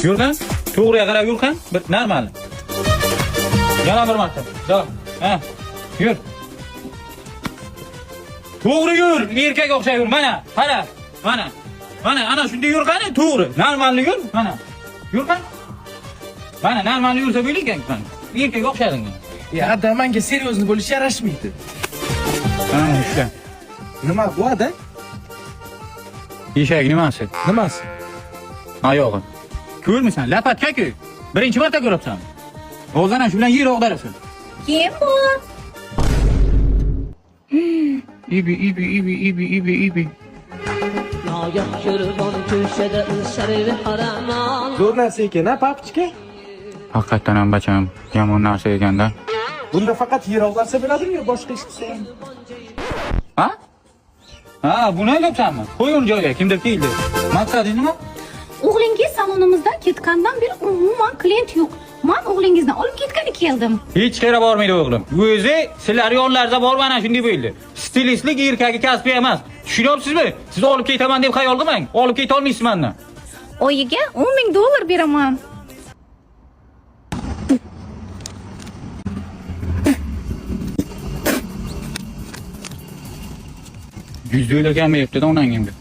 Yurkan. To'g'riga qarab yurkan. Bir normal. Yana bir marta. Davom. Ha. Yur. To'g'ri yur. Erkak o'xshab yur. Mana, qara. Mana. Mana ana shunday yur qani? To'g'ri. Normalni yur. Mana. Yurkan. Mana normalni yursa bo'lar ekan mana. Erkak o'xshading. Ya adam menga seryozni bo'lish yarashmaydi. Ha, ishla. Nima bu ada? Eshak nimasi? Nimasi? Oyog'i. Ko'rmisan? Lapatka-ku. Birinchi marta ko'ribsan. O'zana shu bilan yer o'g'darasan. Kim bu? İbi. Noyoq ko'rgan ko'chada sharri haraman. Zo'r narsa ekan, ha, papchika? Haqiqatan ham bacham yomon narsa ekanda. Bunda faqat yer og'darsa bo'ladimi yo boshqa ish qilsa ham? Ha? Ha, buni aytyapsanmi? Qo'y uni joyiga, kimdir keldi. Maqsading nima? O'g'lingiz salonimizdan ketgandan beri umuman klient yo'q. Men o'g'lingizni olib ketgani keldim. Hech qayerga bormaydi o'g'lim. O'zi sizlar yonlarida bor mana shunday bo'ldi. Stilistlik erkagi kasbi emas. Tushunyapsizmi? Siz olib ketaman deb xayol qilmang. Olib keta olmaysiz mendan. Oyiga 10 ming dollar beraman. $100 kelmayapti-da onangimga.